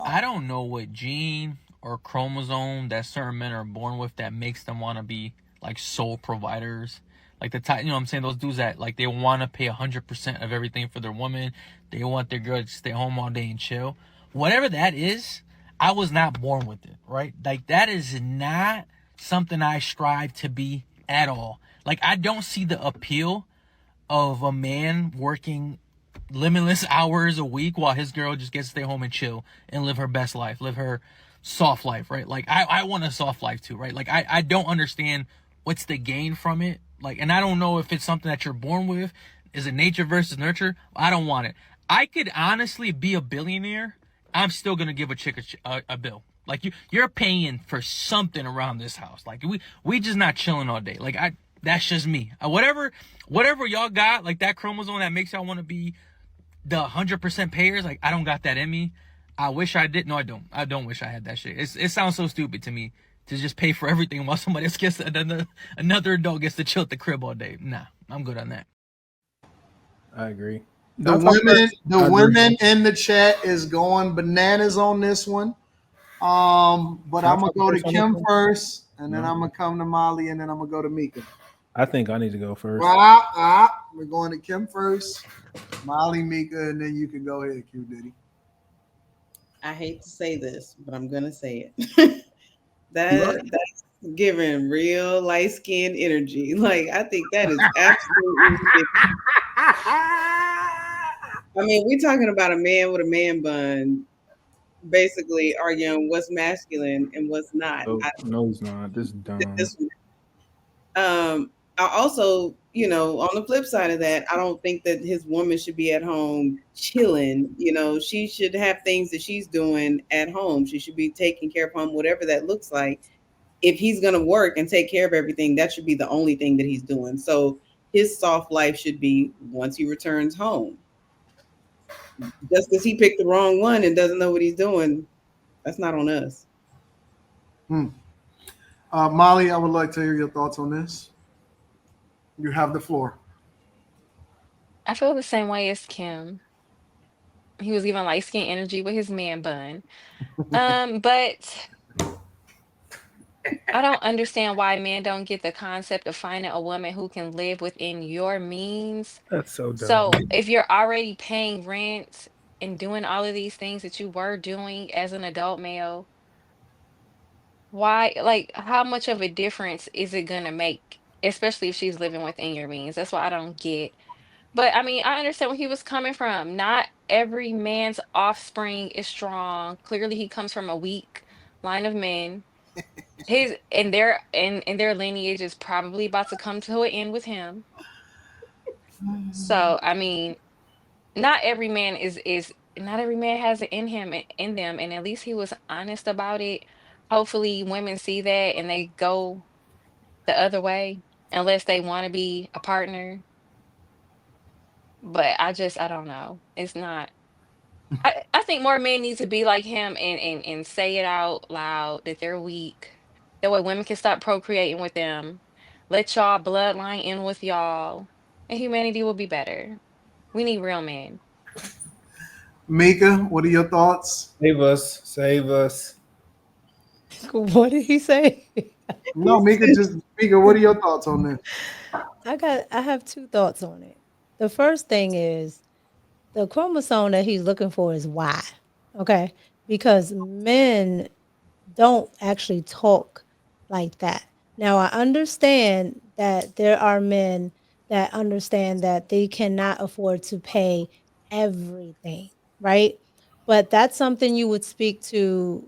I don't know what gene or chromosome that certain men are born with that makes them want to be like sole providers. Like the type, you know what I'm saying? Those dudes that like they want to pay 100% of everything for their woman. They want their girl to stay home all day and chill. Whatever that is, I was not born with it, right? Like that is not something I strive to be at all. Like I don't see the appeal of a man working limitless hours a week while his girl just gets to stay home and chill and live her best life, live her soft life, right? Like I want a soft life too, right? Like I don't understand what's the gain from it. Like, and I don't know if it's something that you're born with. Is it nature versus nurture? I don't want it. I could honestly be a billionaire. I'm still gonna give a chick a bill. Like you're paying for something around this house. Like we just not chilling all day. Like that's just me. Whatever y'all got, like that chromosome that makes y'all want to be the 100% payers. Like I don't got that in me. I wish I did. No, I don't. I don't wish I had that shit. It sounds so stupid to me to just pay for everything while somebody else gets another adult gets to chill at the crib all day. Nah, I'm good on that. I agree. The women in the chat is going bananas on this one. But I'm gonna go to Kim first, and then I'm gonna come to Molly, and then I'm gonna go to Mika. I think I need to go first. We're going to Kim first, Molly, Mika, and then you can go ahead, Q Diddy. I hate to say this, but I'm gonna say it. That's giving real light skinned energy. Like I think that is absolutely. I mean, we're talking about a man with a man bun, basically arguing what's masculine and what's not. No, he's not. This is dumb. I also, on the flip side of that, I don't think that his woman should be at home chilling. She should have things that she's doing at home. She should be taking care of home, whatever that looks like. If he's going to work and take care of everything, that should be the only thing that he's doing. So his soft life should be once he returns home. Just because he picked the wrong one and doesn't know what he's doing, that's not on us. Molly, I would like to hear your thoughts on this. You have the floor. I feel the same way as Kim. He was giving light skin energy with his man bun. But I don't understand why men don't get the concept of finding a woman who can live within your means. That's so dumb. So if you're already paying rent and doing all of these things that you were doing as an adult male, why, like, how much of a difference is it gonna make, especially if she's living within your means? That's what I don't get. But I mean, I understand where he was coming from. Not every man's offspring is strong. Clearly, he comes from a weak line of men. His and their lineage is probably about to come to an end with him. So I mean, not every man is not every man has it in him in them, and at least he was honest about it. Hopefully, women see that and they go the other way unless they want to be a partner. But I don't know. It's not. I think more men need to be like him and say it out loud that they're weak. That way women can stop procreating with them. Let y'all bloodline in with y'all. And humanity will be better. We need real men. Mika, what are your thoughts? Save us. Save us. What did he say? No, Mika, what are your thoughts on this? I have two thoughts on it. The first thing is the chromosome that he's looking for is Y. Okay? Because men don't actually talk like that. Now, I understand that there are men that understand that they cannot afford to pay everything, right? But that's something you would speak to,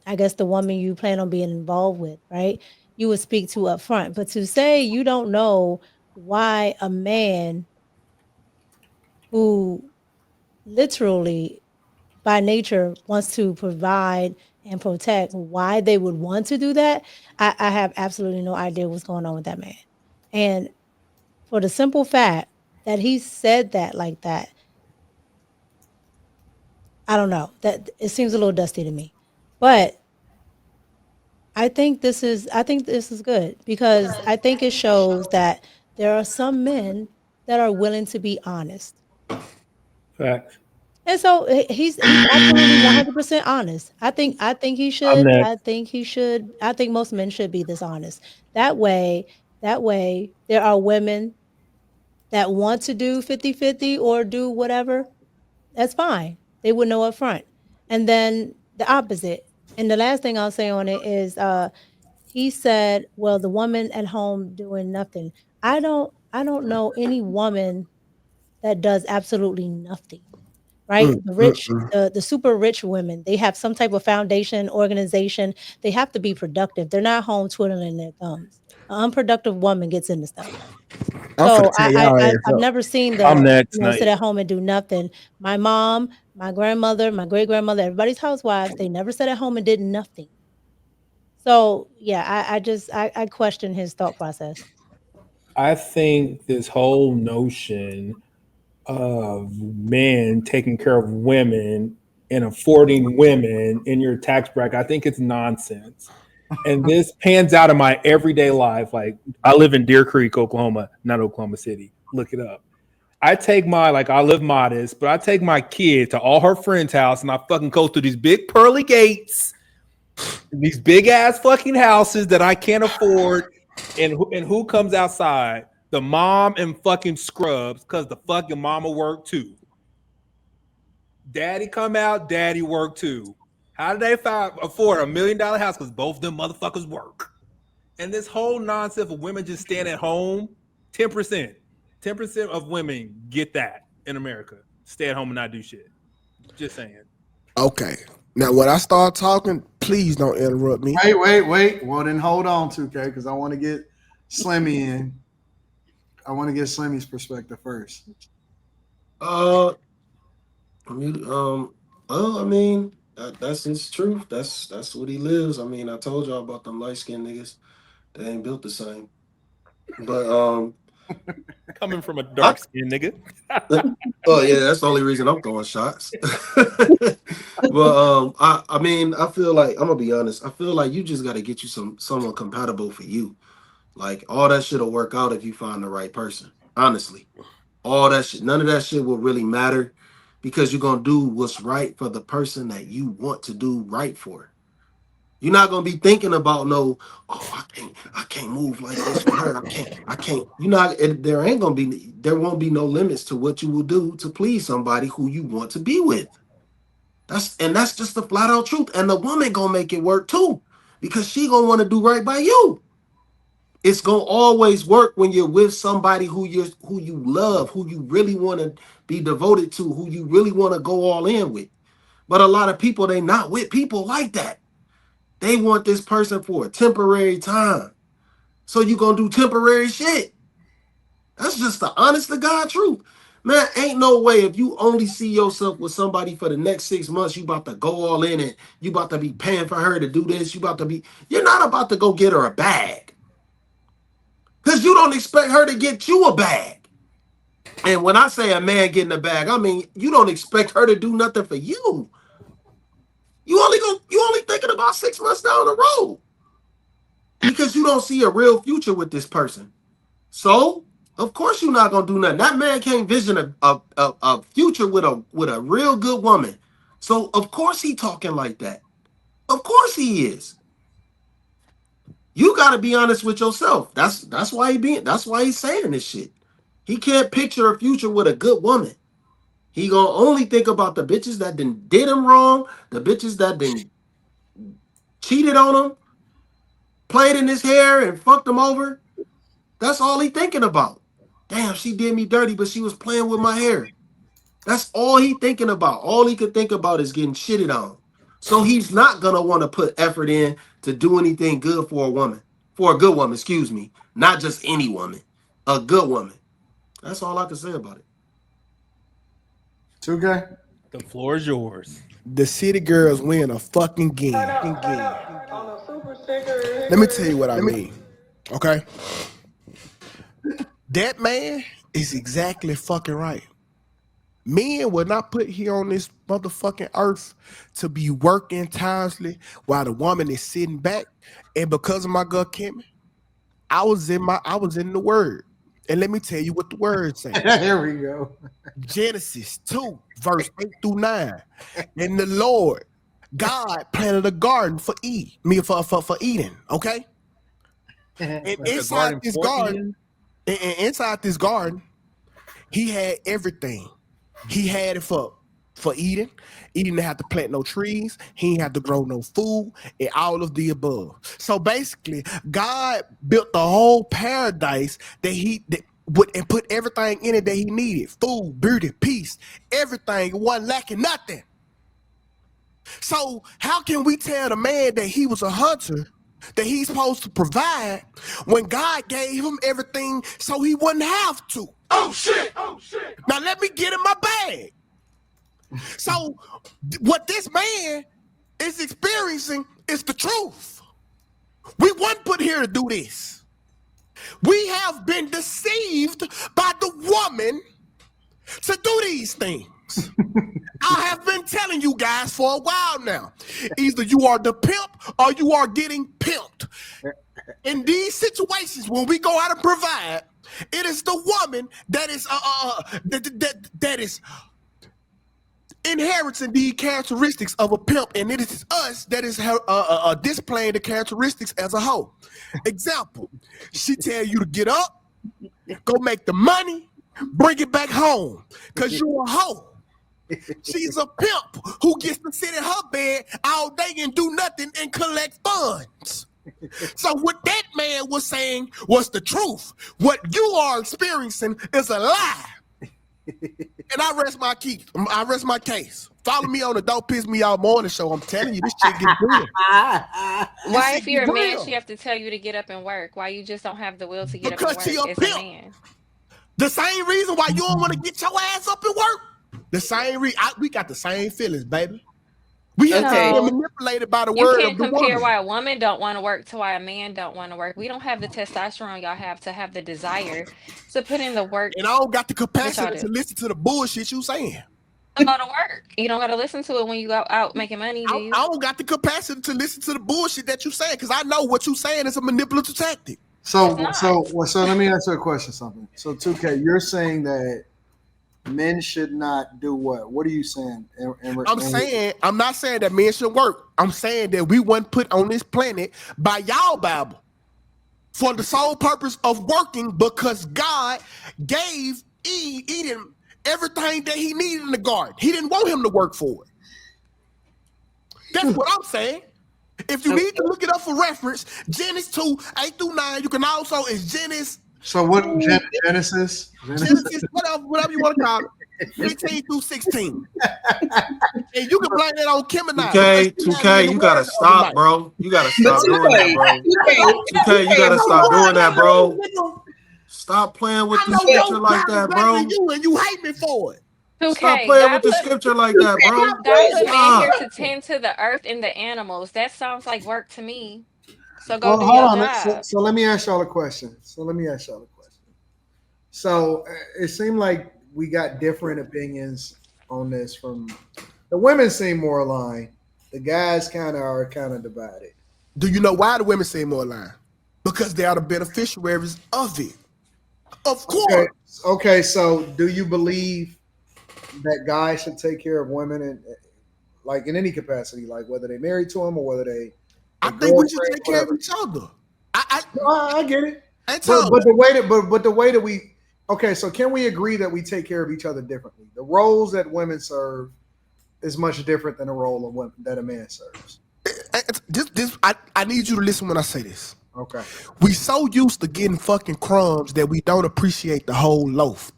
I guess, the woman you plan on being involved with, right? You would speak to up front. But to say you don't know why a man who literally by nature wants to provide and protect, why they would want to do that, I have absolutely no idea what's going on with that man. And for the simple fact that he said that like that, I don't know. That it seems a little dusty to me. But I think this is good because I think it shows that there are some men that are willing to be honest. Fact. And so he's absolutely 100% honest. I think he I'm should. next. I think most men should be this honest. That way there are women that want to do 50-50 or do whatever. That's fine. They would know up front. And then the opposite. And the last thing I'll say on it is he said, well, the woman at home doing nothing. I don't know any woman that does absolutely nothing. Right? The rich, the super rich women, they have some type of foundation, organization. They have to be productive. They're not home twiddling their thumbs. An unproductive woman gets into stuff. I'm finna So tear y'all ass I've up. never seen I'm the, next. Not sit yet. at home and do nothing. My mom, my grandmother, my great grandmother, everybody's housewives, they never sat at home and did nothing. So yeah, I question his thought process. I think this whole notion of men taking care of women and affording women in your tax bracket, I think it's nonsense. And this pans out in my everyday life. Like I live in Deer Creek, Oklahoma, not Oklahoma City. Look it up. I live modest, but I take my kid to all her friends' house and I fucking go through these big pearly gates, these big ass fucking houses that I can't afford. And who comes outside? The mom and fucking scrubs, because the fucking mama work too. Daddy come out, daddy work too. How did they afford $1 million house? Because both them motherfuckers work. And this whole nonsense of women just staying at home, 10%. 10% of women get that in America. Stay at home and not do shit. Just saying. Okay. Now, when I start talking, please don't interrupt me. Wait. Well, then hold on, 2K, because I want to get Slimmy in. I want to get Slimmy's perspective first. I mean, that's his truth. That's what he lives. I mean, I told y'all about them light skinned niggas. They ain't built the same. But Coming from a dark skinned nigga. oh yeah, that's the only reason I'm throwing shots. But I mean, I feel like I'm gonna be honest. I feel like you just got to get you someone compatible for you. Like all that shit'll work out if you find the right person. Honestly, all that shit, none of that shit will really matter because you're gonna do what's right for the person that you want to do right for. You're not gonna be thinking about no, oh, I can't move like this for her. I can't. You're not. There won't be no limits to what you will do to please somebody who you want to be with. That's just the flat out truth. And the woman gonna make it work too, because she gonna want to do right by you. It's gonna always work when you're with somebody who you love, who you really want to be devoted to, who you really want to go all in with. But a lot of people, they not with people like that. They want this person for a temporary time. So you gonna do temporary shit. That's just the honest to God truth. Man, ain't no way if you only see yourself with somebody for the next 6 months, you about to go all in and you about to be paying for her to do this. You're not about to go get her a bag. Because you don't expect her to get you a bag. And when I say a man getting a bag, I mean you don't expect her to do nothing for you. You only thinking about 6 months down the road. Because you don't see a real future with this person. So, of course, you're not gonna do nothing. That man can't vision a future with a real good woman. So, of course, he talking like that. Of course, he is. You got to be honest with yourself. That's why he's saying this shit. He can't picture a future with a good woman. He gonna only think about the bitches that did him wrong, the bitches that cheated on him, played in his hair and fucked him over. That's all he thinking about. Damn, she did me dirty, but she was playing with my hair. That's all he thinking about. All he could think about is getting shitted on. So he's not gonna want to put effort in to do anything good for a woman. For a good woman, excuse me. Not just any woman. A good woman. That's all I can say about it. 2K? The floor is yours. The city girls win a fucking game. Let me tell you what I mean. Okay? That man is exactly fucking right. Men were not put here on this motherfucking earth to be working tirelessly while the woman is sitting back. And because of my girl Kimmy, I was in the word. And let me tell you what the word says. Here we go. Genesis 2, verse 8 through 9. And the Lord God planted a garden for Eden, okay? And inside this garden, he had everything. He had it for Eden. He didn't have to plant no trees. He didn't have to grow no food and all of the above. So basically, God built the whole paradise and put everything in it that he needed. Food, beauty, peace, everything. It wasn't lacking nothing. So how can we tell the man that he was a hunter, that he's supposed to provide, when God gave him everything so he wouldn't have to? Oh shit! Now let me get in my bag. So what this man is experiencing is the truth. We weren't put here to do this. We have been deceived by the woman to do these things. I have been telling you guys for a while now. Either you are the pimp or you are getting pimped. In these situations, when we go out and provide, it is the woman that is that is inheriting the characteristics of a pimp, and it is us that is displaying the characteristics as a hoe. Example: she tell you to get up, go make the money, bring it back home, because you're a hoe. She's a pimp who gets to sit in her bed all day and do nothing and collect funds. So what that man was saying was the truth. What you are experiencing is a lie. And I rest my case. Follow me on the Don't Piss Me Off morning show. I'm telling you, this shit gets real. Why, if you're a man, she have to tell you to get up and work? Why you just don't have the will to get up and work as a man? The same reason why you don't want to get your ass up and work. The same reason. We got the same feelings, baby. We have been manipulated by the word of the woman. You can't compare why a woman don't want to work to why a man don't want to work. We don't have the testosterone y'all have to have the desire to put in the work. And I don't got the capacity to listen to the bullshit you saying. Go to work. You don't got to listen to it when you go out making money, do you? I don't got the capacity to listen to the bullshit that you saying, because I know what you saying is a manipulative tactic. So let me ask you a question. Something. So 2K, you're saying that men should not do what? What are you saying? I'm not saying that men should work. I'm saying that we weren't put on this planet by y'all Bible for the sole purpose of working, because God gave Eden everything that he needed in the garden. He didn't want him to work for it. That's what I'm saying. If you need to look it up for reference, Genesis 2, 8 through 9, you can also, it's Genesis. So what, Genesis, whatever you want to call it, 15 through 16. And you can blame that on Kim and I. 2K, you gotta stop, bro. You gotta stop doing that, bro. 2K, you gotta stop doing that, bro. Stop playing with the scripture like that, bro. And you hate me for it. 2K, stop playing with the scripture like that, bro. God put man here to tend to the earth and the animals. That sounds like work to me. So go do your job. So let me ask y'all a question. So it seemed like we got different opinions on this. From the women seem more aligned. The guys are divided. Do you know why the women seem more aligned? Because they are the beneficiaries of it. Of course. Okay. So do you believe that guys should take care of women, and like in any capacity, like whether they married to them or whether they? I think we should take care of each other. I get it. But the way that we. Okay, so can we agree that we take care of each other differently? The roles that women serve is much different than the role of women that a man serves. I need you to listen when I say this. Okay. We so used to getting fucking crumbs that we don't appreciate the whole loaf.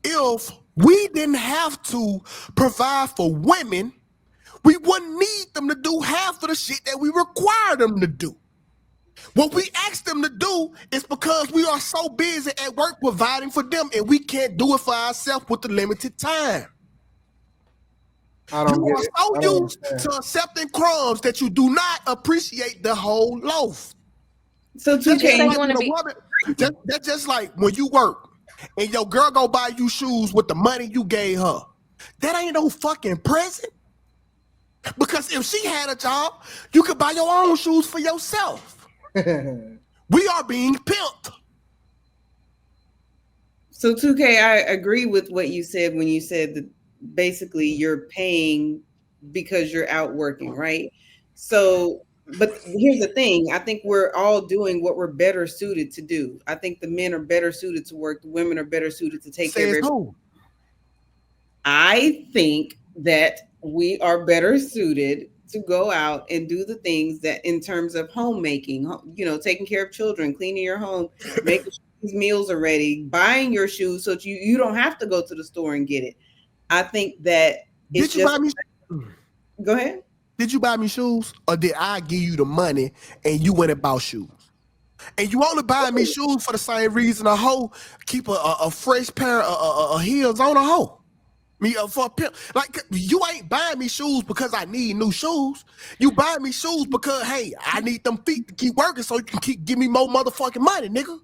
If we didn't have to provide for women, we wouldn't need them to do half of the shit that we require them to do. What we ask them to do is because we are so busy at work providing for them, and we can't do it for ourselves with the limited time. You are so used to accepting crumbs that you do not appreciate the whole loaf. So 2K, that's just like when you work and your girl go buy you shoes with the money you gave her. That ain't no fucking present. Because if she had a job, you could buy your own shoes for yourself. We are being pimped. So 2K, I agree with what you said when you said that basically you're paying because you're out working, right? So, but here's the thing. I think we're all doing what we're better suited to do. I think the men are better suited to work. The women are better suited to take care of Says everything. who? I think that we are better suited to go out and do the things that in terms of homemaking, taking care of children, cleaning your home, making sure these meals are ready, buying your shoes so that you don't have to go to the store and get it. I think that it's Did you buy me? Go ahead. Did you buy me shoes, or did I give you the money and you went and bought shoes? And you only buy me shoes for the same reason a hoe keep a fresh pair of heels on a hoe. Me for a pimp. Like, you ain't buying me shoes because I need new shoes. You buy me shoes because, hey, I need them feet to keep working so you can give me more motherfucking money, nigga.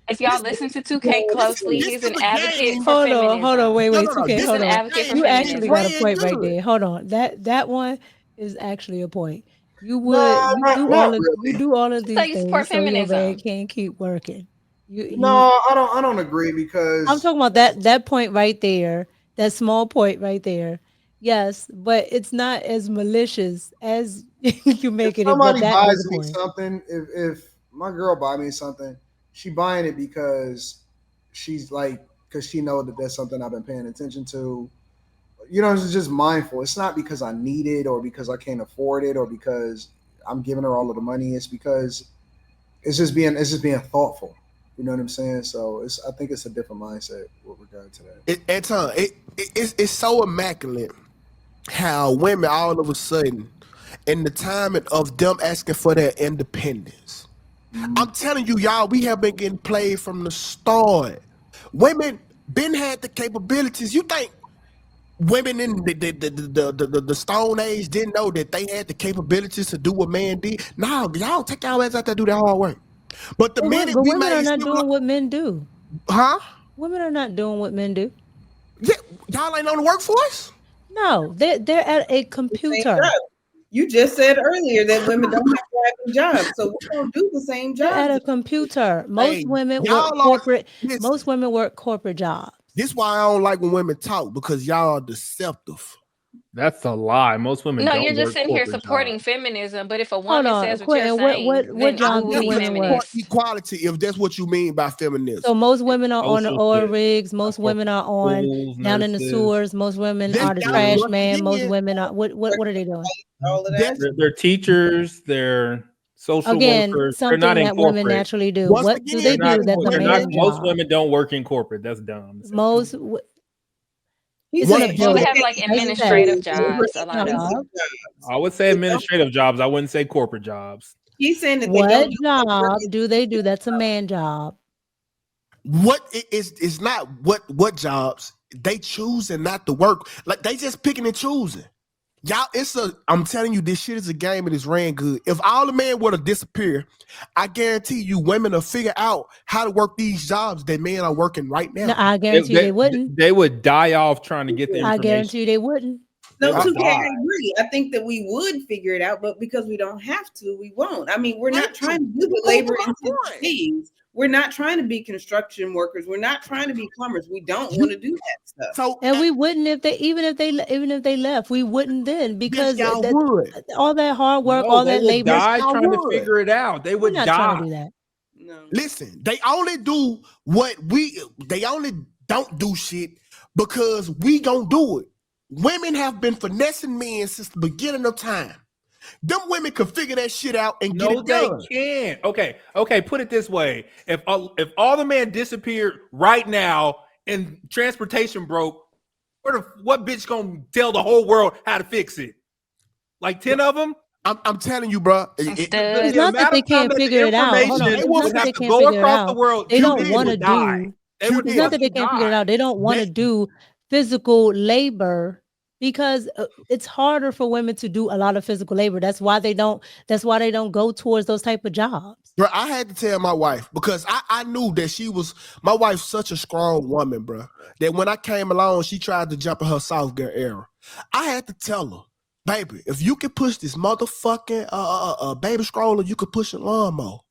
If y'all listen to 2K closely, he's an advocate for Hold feminism. on, wait, 2K, He's hold an on. advocate for You feminism. actually got a point right there. Hold on, that one is actually a point. You do all of these So you support things so your feminism. man can keep working. No, I don't agree because I'm talking about that point right there, that small point right there. Yes, but it's not as malicious as you make it. But somebody that is buys a me point. something, if my girl buy me something, she buying it because she's like, because she knows that that's something I've been paying attention to. It's just mindful. It's not because I need it or because I can't afford it or because I'm giving her all of the money. It's because it's just being thoughtful. You know what I'm saying? So I think it's a different mindset with regard to that. It's so immaculate how women all of a sudden, in the timing of them asking for their independence. I'm telling you, y'all, we have been getting played from the start. Women been had the capabilities. You think women in the Stone Age didn't know that they had the capabilities to do what man did? No, y'all take y'all ass out there to do that hard work. But the minute we women made are not doing what men do. Huh? Women are not doing what men do. Yeah, y'all ain't on the workforce? No, they're at a computer. You just said earlier that women don't have driving jobs, so we don't do the same jobs. They're at a computer. Most women work corporate. Most women work corporate jobs. This is why I don't like when women talk, because y'all are deceptive. That's a lie. Most women No, don't you're just work sitting here corporate supporting jobs. feminism, but if a Hold woman on, says what you're Quentin, saying, what job then do we women work? feminists. Equality, if that's what you mean by feminism. So most women are on the Social oil shit. rigs. Most women are on Schools, down in the nurses. sewers. Most women are the trash man. Most women are what are they doing? All of that. They're teachers. They're social Again, workers. They're something not in that women corporate. naturally do. Once What do again, they They're do? not, That's a they're not, man's most job. women don't work in corporate. That's dumb. Most He it's in said a Women building. have like administrative jobs, a lot of them. I would say administrative jobs. I wouldn't say corporate jobs. He's saying that they What don't do job do they do? That's a man job. What is not what jobs they choosing not to work. Like, they just picking and choosing. Y'all, I'm telling you, this shit is a game and it's ran good. If all the men were to disappear, I guarantee you women will figure out how to work these jobs that men are working right now. No, I guarantee they wouldn't. They would die off trying to get the information. I guarantee you they wouldn't. No, 2K, I agree. I think that we would figure it out, but because we don't have to, we won't. I mean, we're not trying to do the labor intensive things. We're not trying to be construction workers. We're not trying to be plumbers. We don't want to do that stuff. So, and we wouldn't even if they left, we wouldn't then, because yes, would. All that hard work, No, all they that would labor. die trying to figure it out. They would We're not die. trying to do that. No. Listen, they only do they only don't do shit because we gonna do it. Women have been finessing men since the beginning of time. Them women can figure that shit out and get it done. They can't. Okay. Put it this way: if all the men disappeared right now and transportation broke, what bitch gonna tell the whole world how to fix it? Like 10 of them? I'm telling you, bro. It's not that they can't figure it out. Hold on. It's not that they can't figure it out. They don't want to do. It's not that they can't figure it out. They don't want to do physical labor because it's harder for women to do a lot of physical labor. That's why they don't go towards those type of jobs. Bro, I had to tell my wife because I knew that my wife's such a strong woman, bro, that when I came along, she tried to jump in her soft girl era. I had to tell her, baby, if you can push this motherfucking baby stroller, you can push a lawnmower.